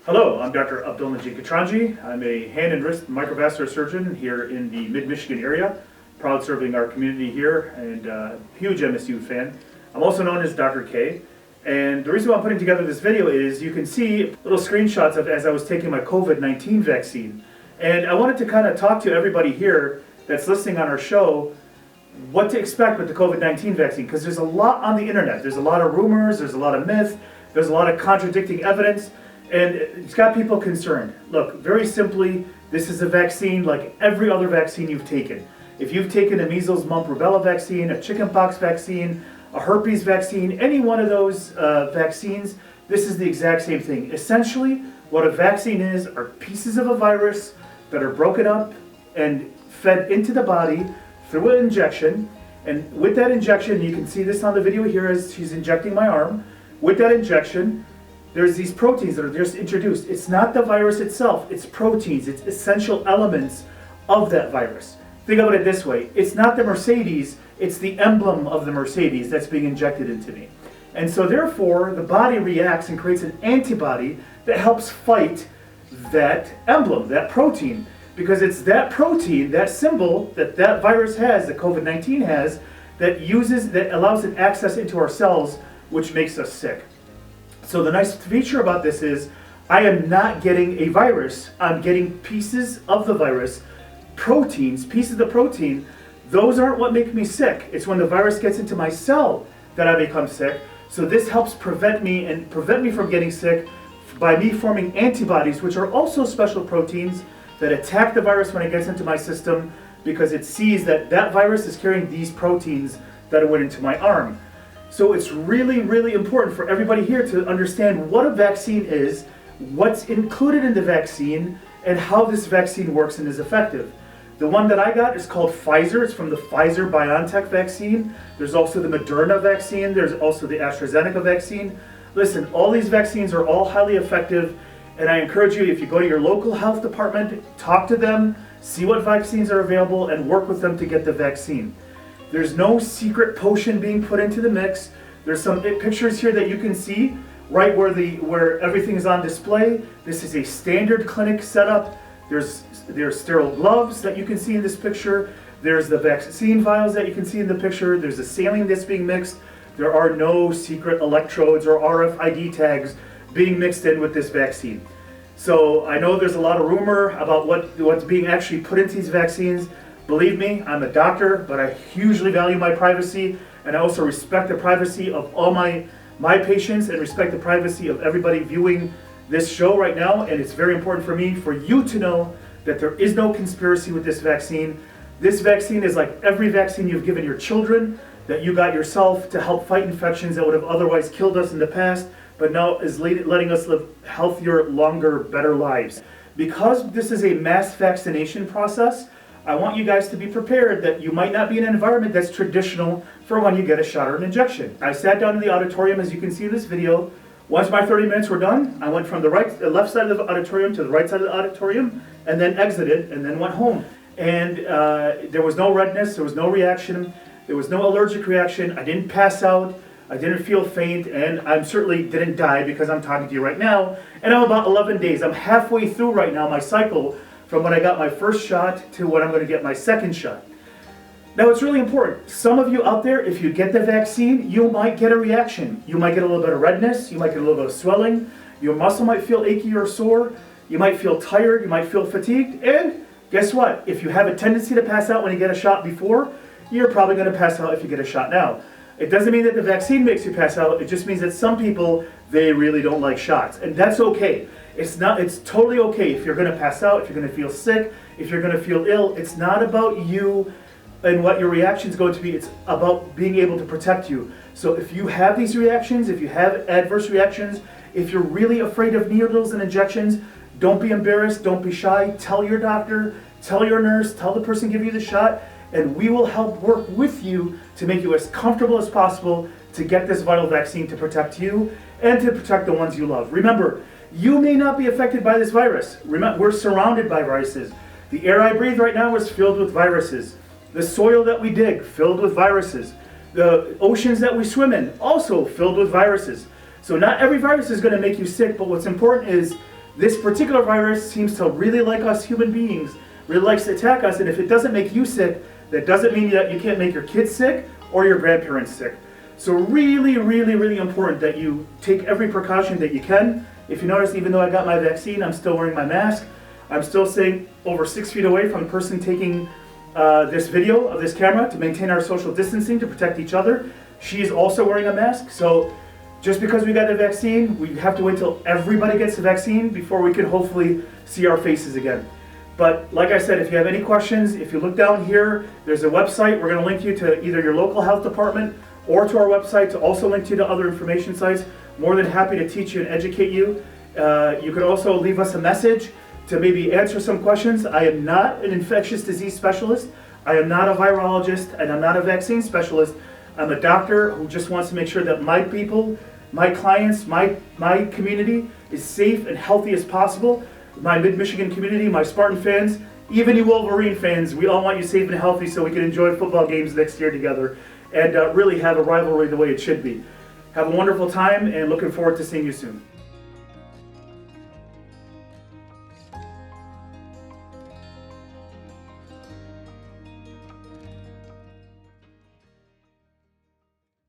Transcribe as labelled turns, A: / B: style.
A: Hello, I'm Dr. Abdalmajid Katranji. I'm a hand and wrist microvascular surgeon here in the mid-Michigan area, proud serving our community here, and huge MSU fan. I'm also known as Dr. K. And the reason why I'm putting together this video is you can see little screenshots of as I was taking my COVID-19 vaccine. And I wanted to kind of talk to everybody here that's listening on our show what to expect with the COVID-19 vaccine, because there's a lot on the internet. There's a lot of rumors, there's a lot of myth, there's a lot of contradicting evidence, and it's got people concerned. Look, very simply, this is a vaccine like every other vaccine you've taken. If you've taken a measles, mumps, rubella vaccine, a chickenpox vaccine, a herpes vaccine, any one of those vaccines, this is the exact same thing. Essentially, what a vaccine is are pieces of a virus that are broken up and fed into the body through an injection. And with that injection, you can see this on the video here as she's injecting my arm. With that injection, there's these proteins that are just introduced. It's not the virus itself, it's proteins, it's essential elements of that virus. Think about it this way, it's not the Mercedes, it's the emblem of the Mercedes that's being injected into me. And so therefore, the body reacts and creates an antibody that helps fight that emblem, that protein. Because it's that protein, that symbol that that virus has, that COVID-19 has, that allows it access into our cells, which makes us sick. So the nice feature about this is I am not getting a virus, I'm getting pieces of the virus, proteins, pieces of the protein. Those aren't what make me sick. It's when the virus gets into my cell that I become sick. So this helps prevent me from getting sick by me forming antibodies, which are also special proteins that attack the virus when it gets into my system, because it sees that that virus is carrying these proteins that went into my arm. So it's really, really important for everybody here to understand what a vaccine is, what's included in the vaccine, and how this vaccine works and is effective. The one that I got is called Pfizer. It's from the Pfizer-BioNTech vaccine. There's also the Moderna vaccine. There's also the AstraZeneca vaccine. Listen, all these vaccines are all highly effective, and I encourage you, if you go to your local health department, talk to them, see what vaccines are available, and work with them to get the vaccine. There's no secret potion being put into the mix. There's some pictures here that you can see right where everything is on display. This is a standard clinic setup. There's sterile gloves that you can see in this picture. There's the vaccine vials that you can see in the picture. There's the saline that's being mixed. There are no secret electrodes or RFID tags being mixed in with this vaccine. So I know there's a lot of rumor about what's being actually put into these vaccines. Believe me, I'm a doctor, but I hugely value my privacy, and I also respect the privacy of all my patients and respect the privacy of everybody viewing this show right now. And it's very important for me, for you to know that there is no conspiracy with this vaccine. This vaccine is like every vaccine you've given your children, that you got yourself to help fight infections that would have otherwise killed us in the past, but now is letting us live healthier, longer, better lives. Because this is a mass vaccination process, I want you guys to be prepared that you might not be in an environment that's traditional for when you get a shot or an injection. I sat down in the auditorium, as you can see in this video. Once my 30 minutes were done, I went from the left side of the auditorium to the right side of the auditorium, and then exited, and then went home. And there was no redness, there was no reaction, there was no allergic reaction. I didn't pass out, I didn't feel faint, and I certainly didn't die because I'm talking to you right now. And I'm about 11 days. I'm halfway through right now my cycle from when I got my first shot to when I'm going to get my second shot. Now it's really important. Some of you out there, if you get the vaccine, you might get a reaction. You might get a little bit of redness, you might get a little bit of swelling, your muscle might feel achy or sore, you might feel tired, you might feel fatigued, and guess what? If you have a tendency to pass out when you get a shot before, you're probably going to pass out if you get a shot now. It doesn't mean that the vaccine makes you pass out, it just means that some people, they really don't like shots, and that's okay. It's totally okay if you're going to pass out, if you're going to feel sick, if you're going to feel ill. It's not about you and what your reaction is going to be. It's about being able to protect you. So if you have these reactions, if you have adverse reactions, if you're really afraid of needles and injections, don't be embarrassed, don't be shy. Tell your doctor, tell your nurse, tell the person giving you the shot, and we will help work with you to make you as comfortable as possible to get this vital vaccine to protect you and to protect the ones you love. Remember, you may not be affected by this virus. Remember, we're surrounded by viruses. The air I breathe right now is filled with viruses. The soil that we dig, filled with viruses. The oceans that we swim in, also filled with viruses. So not every virus is going to make you sick, but what's important is This particular virus seems to really like us human beings, really likes to attack us, and if it doesn't make you sick, that doesn't mean that you can't make your kids sick or your grandparents sick. So really, really, really important that you take every precaution that you can. If you notice, even though I got my vaccine, I'm still wearing my mask. I'm still staying over 6 feet away from the person taking this video of this camera to maintain our social distancing to protect each other. She is also wearing a mask. So just because we got the vaccine, we have to wait till everybody gets the vaccine before we can hopefully see our faces again. But like I said, if you have any questions, if you look down here, there's a website. We're going to link you to either your local health department or to our website to also link you to other information sites. More than happy to teach you and educate you. You could also leave us a message to maybe answer some questions. I am not an infectious disease specialist. I am not a virologist, and I'm not a vaccine specialist. I'm a doctor who just wants to make sure that my people, my clients, my community is safe and healthy as possible. My Mid-Michigan community, my Spartan fans, even you Wolverine fans, we all want you safe and healthy so we can enjoy football games next year together and really have a rivalry the way it should be. Have a wonderful time and looking forward to seeing you soon.